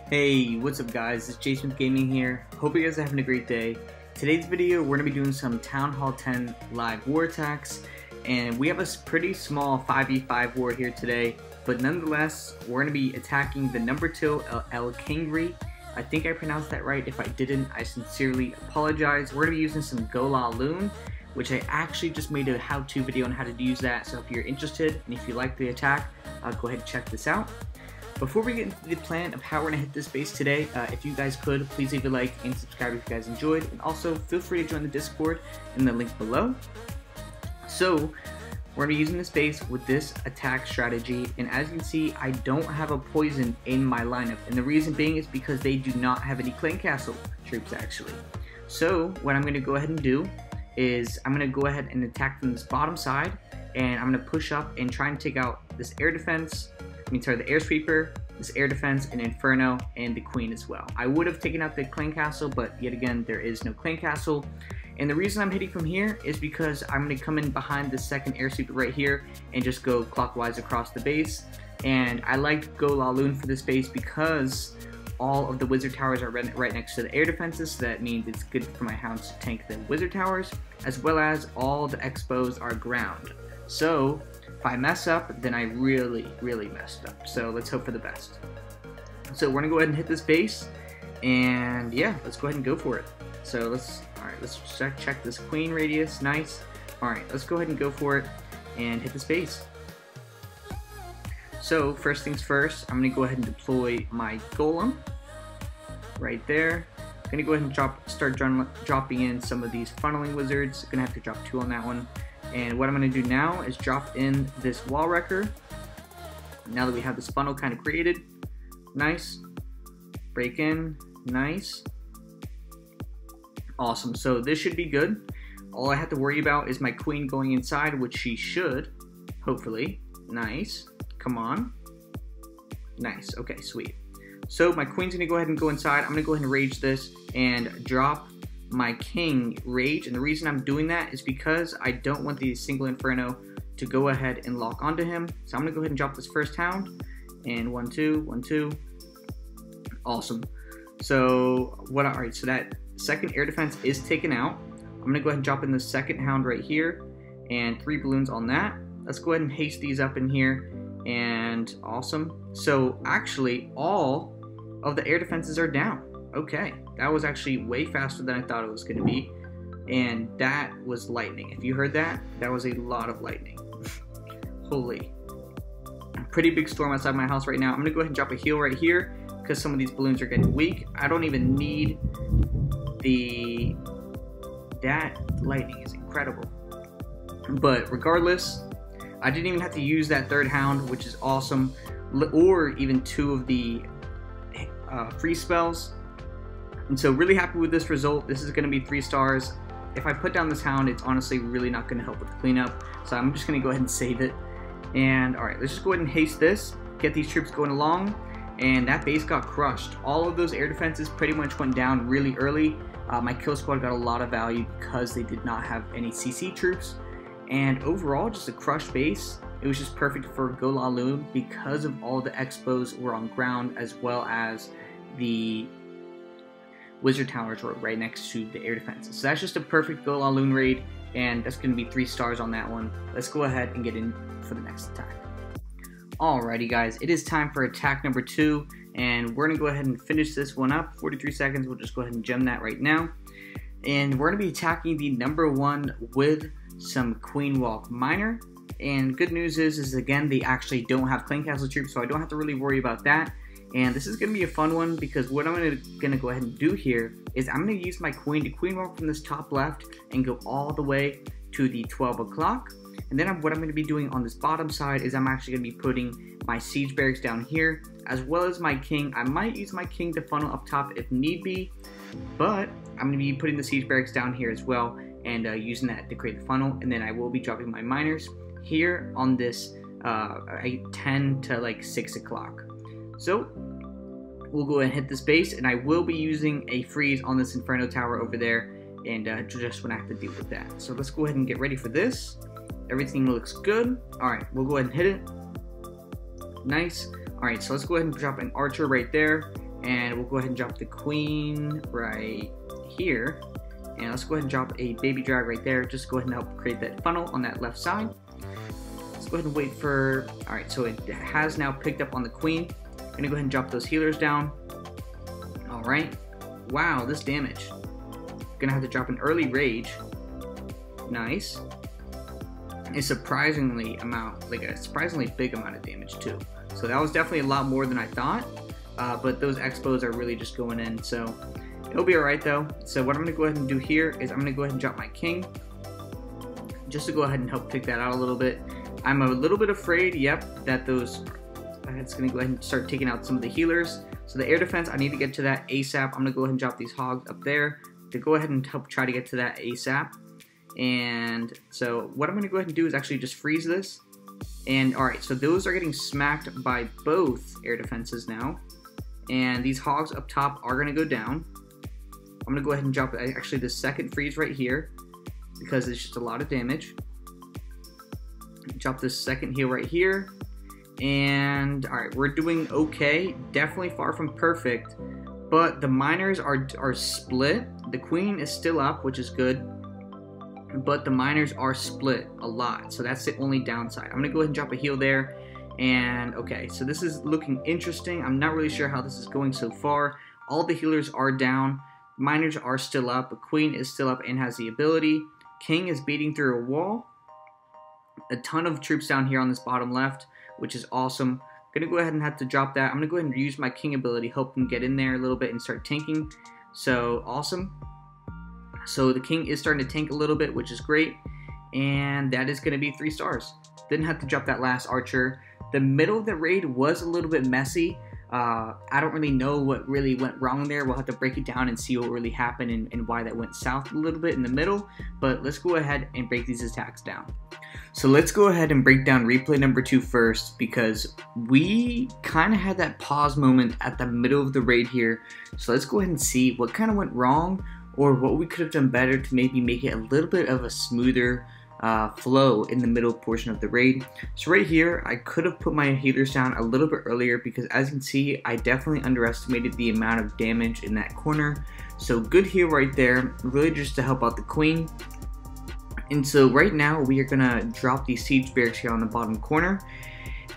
Hey, what's up guys, it's Jsmith Gaming here. Hope you guys are having a great day. Today's video we're going to be doing some Town Hall 10 live war attacks, and we have a pretty small 5v5 war here today, but nonetheless we're going to be attacking the number 2 El Kingri. I think I pronounced that right. If I didn't, I sincerely apologize. We're going to be using some golaloon, which I actually just made a how-to video on how to use that, so if you're interested and if you like the attack, go ahead and check this out. Before we get into the plan of how we're going to hit this base today, if you guys could, please leave a like and subscribe if you guys enjoyed, and also feel free to join the Discord in the link below. So, we're going to be using this base with this attack strategy, and as you can see, I don't have a poison in my lineup, and the reason being is because they do not have any clan castle troops actually. So, what I'm going to go ahead and do is I'm going to go ahead and attack from this bottom side, and I'm going to push up and try and take out this air defense. The air sweeper, this air defense, and inferno, and the queen as well. I would have taken out the clan castle, but yet again, there is no clan castle. And the reason I'm hitting from here is because I'm going to come in behind the second air sweeper right here and just go clockwise across the base. And I like golaloon for this base because all of the wizard towers are right next to the air defenses, so that means it's good for my hounds to tank the wizard towers, as well as all the expos are ground. So if I mess up, then I really messed up. So let's hope for the best. So we're gonna go ahead and hit this base, and yeah, let's go ahead and go for it. So let's check this queen radius. Nice. All right, let's go ahead and go for it and hit this base. So first things first, I'm gonna go ahead and deploy my golem right there. I'm gonna go ahead and start dropping in some of these funneling wizards. Gonna have to drop 2 on that one. And what I'm going to do now is drop in this wall wrecker. Now that we have this funnel kind of created. Nice. Break in. Nice. Awesome. So this should be good. All I have to worry about is my queen going inside, which she should. Hopefully. Nice. Come on. Nice. Okay, sweet. So my queen's going to go ahead and go inside. I'm going to go ahead and rage this and drop my king rage, and the reason I'm doing that is because I don't want the single inferno to go ahead and lock onto him. So I'm gonna go ahead and drop this first hound, and 1 2 1 2. Awesome. So alright, so that second air defense is taken out. I'm gonna go ahead and drop in the second hound right here, and 3 balloons on that. Let's go ahead and haste these up in here, and awesome. So actually all of the air defenses are down. Okay, that was actually way faster than I thought it was going to be, and that was lightning. If you heard that, that was a lot of lightning. Holy. Pretty big storm outside my house right now. I'm going to go ahead and drop a heal right here because some of these balloons are getting weak. I don't even need that lightning is incredible. But regardless, I didn't even have to use that third hound, which is awesome, or even 2 of the free spells. And so really happy with this result. This is going to be 3 stars. If I put down this hound, it's honestly really not going to help with the cleanup. So I'm just going to go ahead and save it. And alright, let's just go ahead and haste this. Get these troops going along. And that base got crushed. All of those air defenses pretty much went down really early. My kill squad got a lot of value because they did not have any CC troops. And overall, just a crushed base. It was just perfect for golaloon because of all the expos were on ground, as well as the wizard towers were right next to the air defenses. So that's just a perfect golaloon raid, and that's going to be 3 stars on that one. Let's go ahead and get in for the next attack. Alrighty guys, it is time for attack number 2, and we're going to go ahead and finish this one up. 43 seconds, we'll just go ahead and gem that right now. And we're going to be attacking the number 1 with some Queen Walk Miner. And good news is again, they actually don't have clan castle troops, so I don't have to really worry about that. And this is going to be a fun one because what I'm going to go ahead and do here is I'm going to use my queen to queen walk from this top left and go all the way to the 12 o'clock. And then what I'm going to be doing on this bottom side is I'm actually going to be putting my siege barracks down here, as well as my king. I might use my king to funnel up top if need be, but I'm going to be putting the siege barracks down here as well and using that to create the funnel. And then I will be dropping my miners here on this 10 to like 6 o'clock. So we'll go ahead and hit this base, and I will be using a freeze on this inferno tower over there, and just when I have to deal with that. So let's go ahead and get ready for this. Everything looks good. Alright, we'll go ahead and hit it. Nice. Alright, so let's go ahead and drop an archer right there. And we'll go ahead and drop the queen right here. And let's go ahead and drop a baby drag right there. Just go ahead and help create that funnel on that left side. Let's go ahead and wait for, all right, so it has now picked up on the queen. I'm gonna go ahead and drop those healers down. All right, wow, this damage. Gonna have to drop an early rage. Nice. A surprisingly big amount of damage too. So that was definitely a lot more than I thought. But those expos are really just going in, so it'll be alright though. So what I'm going to go ahead and do here is I'm going to go ahead and drop my king, just to go ahead and help pick that out a little bit. I'm a little bit afraid, yep, that it's going to go ahead and start taking out some of the healers. So the air defense, I need to get to that ASAP. I'm going to go ahead and drop these hogs up there to go ahead and help try to get to that ASAP. And so what I'm going to go ahead and do is actually just freeze this. And alright, so those are getting smacked by both air defenses now. And these hogs up top are going to go down. I'm going to go ahead and drop actually the second freeze right here, because it's just a lot of damage. Drop this second heal right here. And alright, we're doing okay. Definitely far from perfect. But the miners are split. The queen is still up, which is good. But the miners are split a lot. So that's the only downside. I'm going to go ahead and drop a heal there. And okay, so this is looking interesting. I'm not really sure how this is going so far. All the healers are down. Miners are still up. The queen is still up and has the ability. King is beating through a wall. A ton of troops down here on this bottom left, which is awesome. I'm going to go ahead and have to drop that. I'm going to go ahead and use my king ability, help him get in there a little bit and start tanking. So awesome. So the king is starting to tank a little bit, which is great. And that is going to be 3 stars. Didn't have to drop that last archer. The middle of the raid was a little bit messy. I don't really know what really went wrong there. We'll have to break it down and see what really happened and why that went south a little bit in the middle. But let's go ahead and break these attacks down. So let's go ahead and break down replay number 2 first, because we kind of had that pause moment at the middle of the raid here. So let's go ahead and see what kind of went wrong, or what we could have done better to maybe make it a little bit of a smoother flow in the middle portion of the raid. So right here, I could have put my healers down a little bit earlier, because as you can see, I definitely underestimated the amount of damage in that corner. So good heal right there, really just to help out the queen. And so right now we are gonna drop these siege barracks here on the bottom corner,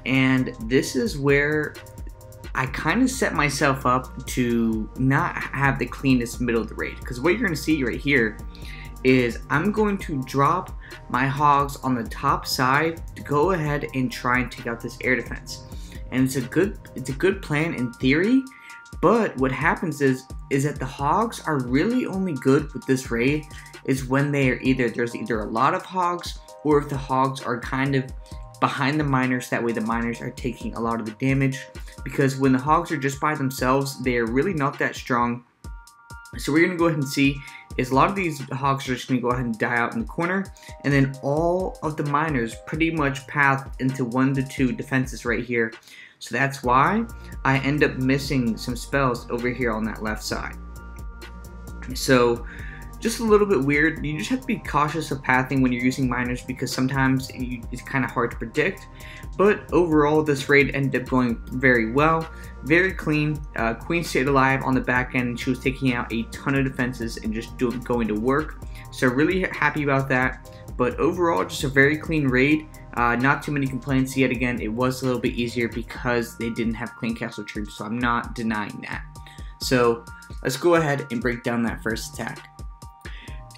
and this is where I kind of set myself up to not have the cleanest middle of the raid, because what you're going to see right here is I'm going to drop my hogs on the top side to go ahead and try and take out this air defense. And it's a good plan in theory, but what happens is that the hogs are really only good with this raid is when there's either a lot of hogs, or if the hogs are kind of behind the miners, that way the miners are taking a lot of the damage, because when the hogs are just by themselves, they're really not that strong. So we're going to go ahead and see is a lot of these hogs are just going to go ahead and die out in the corner, and then all of the miners pretty much path into 1 to 2 defenses right here. So that's why I end up missing some spells over here on that left side. So just a little bit weird. You just have to be cautious of pathing when you're using miners, because sometimes it's kind of hard to predict. But overall, this raid ended up going very well, very clean. Queen stayed alive on the back end, and she was taking out a ton of defenses and just going to work. So really happy about that. But overall, just a very clean raid. Not too many complaints. Yet again, it was a little bit easier because they didn't have clean castle troops, so I'm not denying that. So let's go ahead and break down that first attack.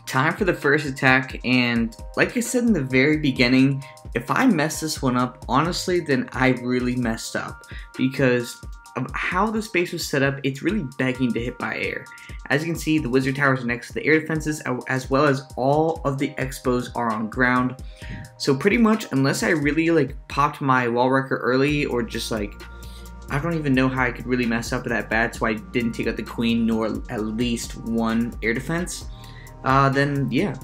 Time for the first attack, and like I said in the very beginning, if I mess this one up, honestly, then I really messed up, because of how this base was set up. It's really begging to hit by air. As you can see, the wizard towers are next to the air defenses, as well as all of the expos are on ground. So pretty much, unless I really popped my wall wrecker early, or just I don't even know how I could really mess up that bad, so I didn't take out the queen nor at least 1 air defense. Then yeah.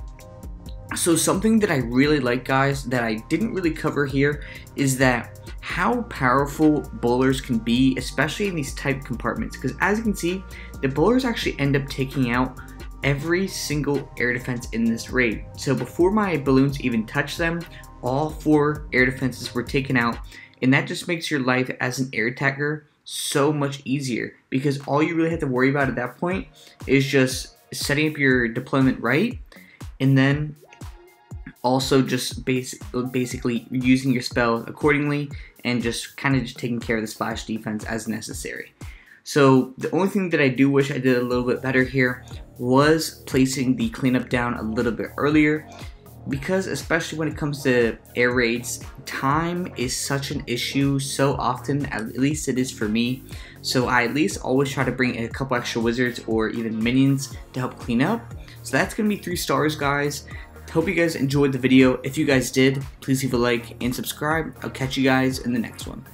So something that I really like, guys, that I didn't really cover here is that how powerful bowlers can be, especially in these tight compartments, because as you can see, the bowlers actually end up taking out every single air defense in this raid. So before my balloons even touch them, all 4 air defenses were taken out, and that just makes your life as an air attacker so much easier, because all you really have to worry about at that point is just setting up your deployment right, and then also just basically using your spell accordingly, and just kind of just taking care of the splash defense as necessary. So the only thing that I do wish I did a little bit better here was placing the cleanup down a little bit earlier, because especially when it comes to air raids, time is such an issue so often, at least it is for me. So I at least always try to bring a couple extra wizards or even minions to help clean up. So that's going to be 3 stars, guys. Hope you guys enjoyed the video. If you guys did, please leave a like and subscribe. I'll catch you guys in the next one.